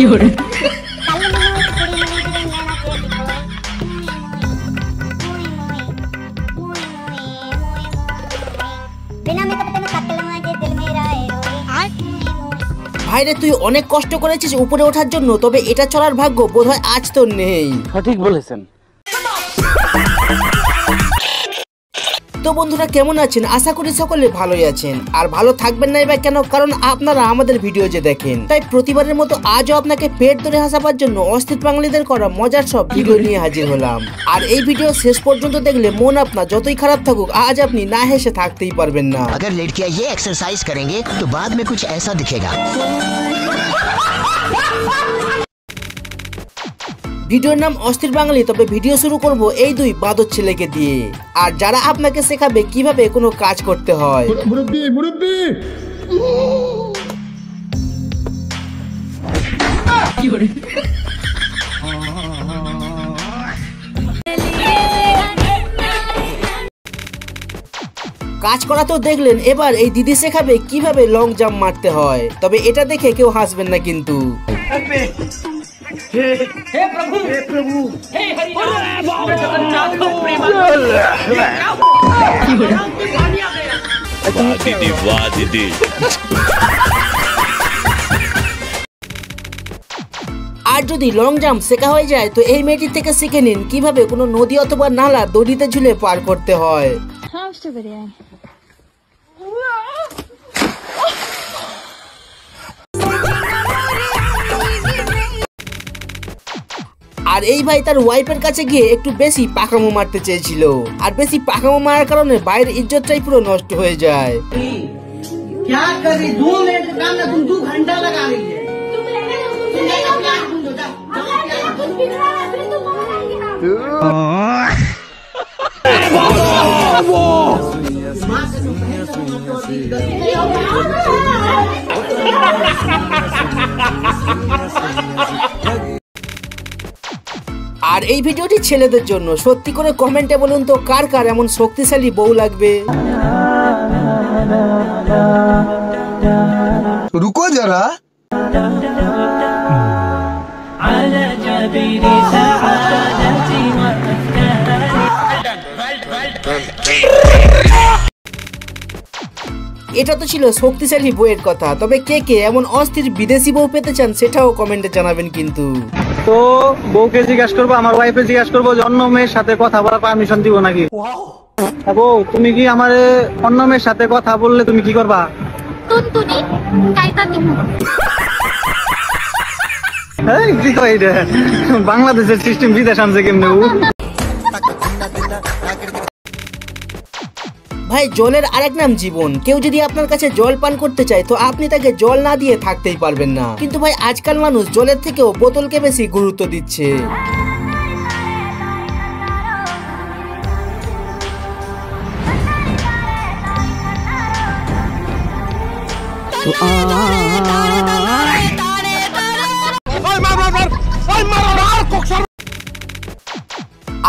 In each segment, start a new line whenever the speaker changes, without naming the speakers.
ভাইরে তুই অনেক কষ্ট করেছিস উপরে ওঠার জন্য, তবে এটা চলার ভাগ্য বোধহয় আজ তোর নেই।
সঠিক বলেছেন।
তো বন্ধুরা কেমন আছেন? আশা করি সকলে ভালোই আছেন, আর ভালো থাকবেন না এবার কেন, কারণ আপনারা আমাদের ভিডিও যে দেখেন। তাই প্রতিবারের মতো আজও আপনাকে পেট ধরে হাসাবার জন্য অস্থির বাঙালিদের করা মজার সব ভিডিও নিয়ে হাজির হলাম। আর এই ভিডিও শেষ পর্যন্ত দেখলে মন আপনার যতই খারাপ থাকুক আজ আপনি না হেসে থাকতেই পারবেন না।
अगर लड़कियां ये एक्सरसाइज करेंगे तो बाद में कुछ ऐसा दिखेगा।
ভিডিওর নাম অস্থির বাঙালি, তবে ভিডিও শুরু করব এই দুই বাঁদর ছেলেকে দিয়ে, আর যারা আপনাকে শেখাবে কিভাবে কোনো কাজ করতে হয়। কাজ করা তো দেখলেন, এবার এই দিদি শেখাবে কিভাবে লং জাম্প মারতে হয়। তবে এটা দেখে কেউ হাসবেন না কিন্তু।
हे प्रभु हे प्रभु हे हरि जगन्नाथ
दीदी वाह दीदी।
আর যদি লং জাম্প শেখা হয়ে যায় তো এই মেয়েটির থেকে শিখে নিন কিভাবে কোনো নদী অথবা নালা দড়িতে ঝুলে পার করতে হয়। আর এই ভাই তার ওয়াইফের কাছে গিয়ে একটু বেশি পাকামো মারতে চেয়েছিল, আর বেশি পাকামো মারার কারণে বাইরের ইজ্জতটাই পুরো নষ্ট হয়ে যায়।
क्या कर रही 2 मिनट का काम ना तुम 2 घंटा लगा रही है।
আর এই ভিডিওটি ছেলেদের জন্য। সত্যি করে কমেন্টে বলুন তো কার কার এমন শক্তিশালী বউ লাগবে।
रुको जरा
এটা তো ছিল শক্তিশালী বউয়ের কথা, তবে কে কে এমন অস্থির বিদেশি বউ পেতে চান সেটাও কমেন্টে জানাবেন কিন্তু।
তো বউকে জিজ্ঞাসা করবো, আমার ওয়াইফে জিজ্ঞাসা করবো যে অন্য মেয়ের সাথে কথা বলার পারমিশন দিব নাকি। বউ তুমি কি আমার অন্য মেয়ের সাথে কথা বললে তুমি কি করবা? কি কয় রে, বাংলাদেশের সিস্টেম বিদেশ আনছে কেমনে?
ভাই জলের আরেক নাম জীবন। কেউ যদি আপনার কাছে জল পান করতে চায় তো আপনি তাকে জল না দিয়ে থাকতেই পারবেন না। কিন্তু ভাই আজকাল মানুষ জলের থেকেও বোতলকে বেশি গুরুত্ব দিচ্ছে।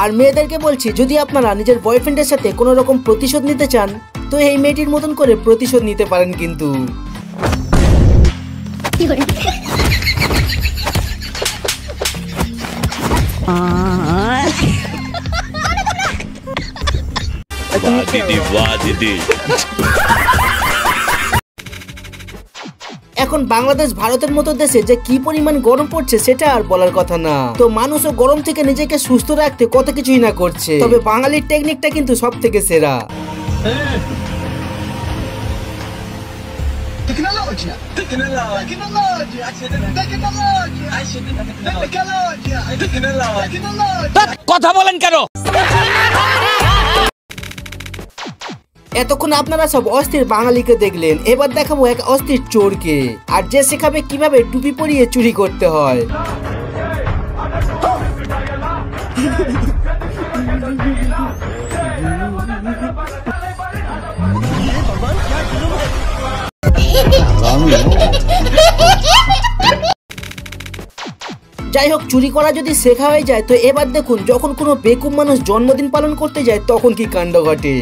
আর মেয়েদেরকে বলছি, যদি আপনারা নিজের বয়ফ্রেন্ডের সাথে কোনো রকম প্রতিশোধ নিতে চান তো এই মেয়েটির মতন করে প্রতিশোধ নিতে পারেন কিন্তু।
दीदी वाह दीदी।
এখন বাংলাদেশ ভারতের মতো দেশে যে কি পরিমাণ গরম পড়ছে সেটা আর বলার কথা না। তো মানুষও গরম থেকে নিজেকে সুস্থ রাখতে কত কিছুই না করছে, তবে বাঙালির টেকনিকটা কিন্তু সব থেকে সেরা।
কথা বলেন কেন?
এতক্ষণ আপনারা সব অস্থির বাঙালিকে দেখলেন, এবার দেখাবো এক অস্থির চোরকে, আর যে শেখাবে কিভাবে টুপি পরিয়ে চুরি করতে হয়। যাই হোক, চুরি করা যদি শেখা হয়ে যায় তো এবার দেখুন যখন কোনো বেকুব মানুষ জন্মদিন পালন করতে যায় তখন কি কাণ্ড ঘটে।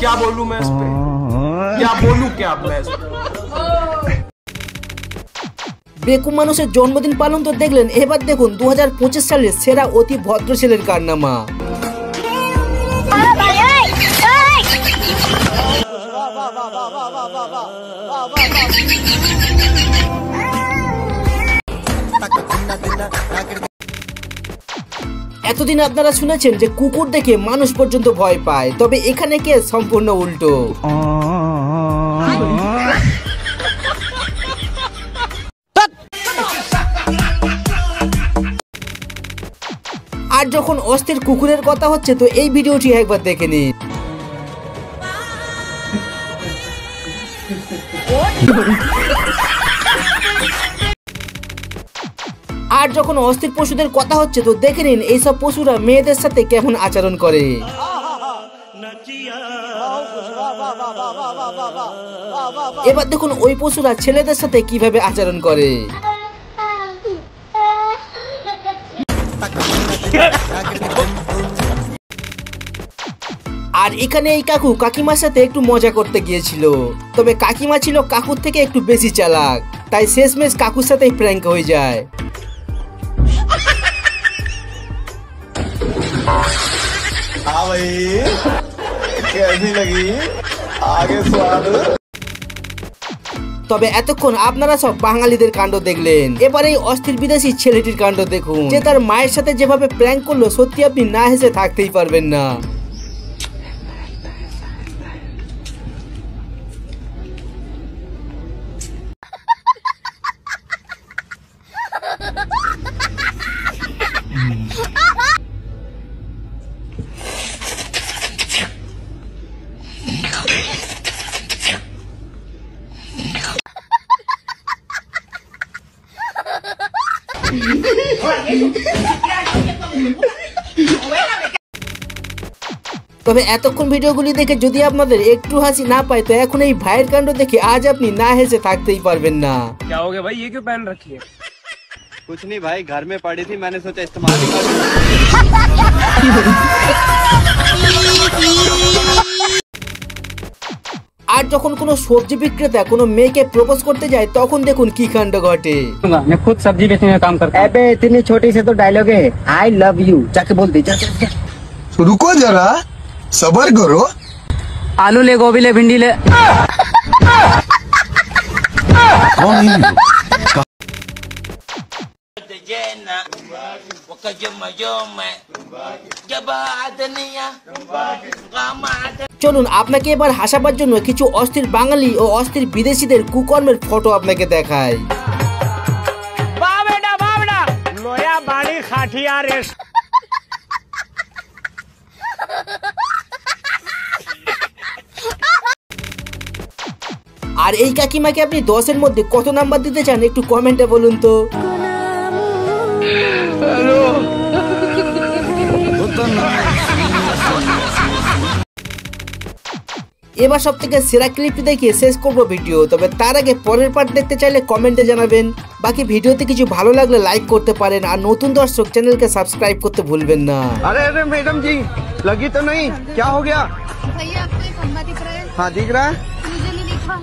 क्या बोलूं मैं इस पे, क्या बोलूं क्या मैं इस पे।
বেকুব মানুষের জন্মদিন পালন তো দেখলেন, এবার দেখুন 2025 সালের সেরা অতি ভদ্র ছেলের কারনামা। এতদিন আপনারা শুনেছেন যে কুকুর দেখে মানুষ পর্যন্ত ভয় পায়, তবে এখানে কে সম্পূর্ণ উল্টো। আর যখন অস্থির কুকুরের কথা হচ্ছে তো এই ভিডিওটি একবার দেখে নিন। আর যখন অস্থির পশুদের কথা হচ্ছে তো দেখে নিন এইসব পশুরা মেয়েদের সাথে কেমন আচরণ করে। এবার দেখুন ওই পশুরা ছেলেদের সাথে কিভাবে আচরণ করে। আর এখানে এই কাকু কাকিমার সাথে একটু মজা করতে গিয়েছিল, তবে কাকিমা ছিল কাকুর থেকে একটু বেশি চালাক, তাই শেষমেশ কাকুর সাথেই প্র্যাঙ্ক হয়ে যায়। তবে এতক্ষণ আপনারা সব বাঙালিদের কাণ্ড দেখলেন, এবার এই অস্থির বিদেশি ছেলেটির কাণ্ড দেখুন, যে তার মায়ের সাথে যেভাবে প্র্যাঙ্ক করলো সত্যি আপনি না হেসে থাকতেই পারবেন না। তবে এতক্ষণ ভিডিওগুলি দেখে যদি আপনাদের একটু হাসি না পায় তো এখন এই ভাইয়ের কাণ্ড দেখে আজ আপনি না হেসে থাকতেই পারবেন না।
क्या हो गया भाई, ये क्यों पहन रखी है? कुछ नहीं भाई, घर में पड़ी थी, मैंने सोचा इस्तेमाल कर लूं।
আর যখন কোনো সবজি বিক্রেতা কোনো মেয়েকে প্রপোজ করতে যায় তখন দেখুন কি কাণ্ড ঘটে।
मैं खुद सब्जी बेचने का काम करता हूं।
अबे इतनी छोटी से तो डायलॉग है, आई लव यू जाके बोल दे।
रुको जरा, सबर करो।
आलू ले, गोभी ले, भिंडी ले।
চলুন আপনাকে এবার হাসাবার জন্য কিছু অস্থির বাঙালি ও অস্থির বিদেশিদের কুকর্মের ফটো আপনাকে দেখায়। আর এই কাকিমাকে আপনি 10-এর মধ্যে কত নাম্বার দিতে চান একটু কমেন্টে বলুন তো। এবার সব থেকে সেরা ক্লিপটি দেখিয়ে শেষ করবো ভিডিও, তবে তার আগে পরের পার্ট দেখতে চাইলে কমেন্টে জানাবেন। বাকি ভিডিওতে কিছু ভালো লাগলে লাইক করতে পারেন, আর নতুন দর্শক চ্যানেলকে সাবস্ক্রাইব করতে ভুলবেন না।
अरे अरे मैडम जी, लगी तो नहीं? क्या हो गया?
भैया आपको एक खंबा दिख रहा है?
हाँ दिख रहा है।
मुझे नहीं दिखा।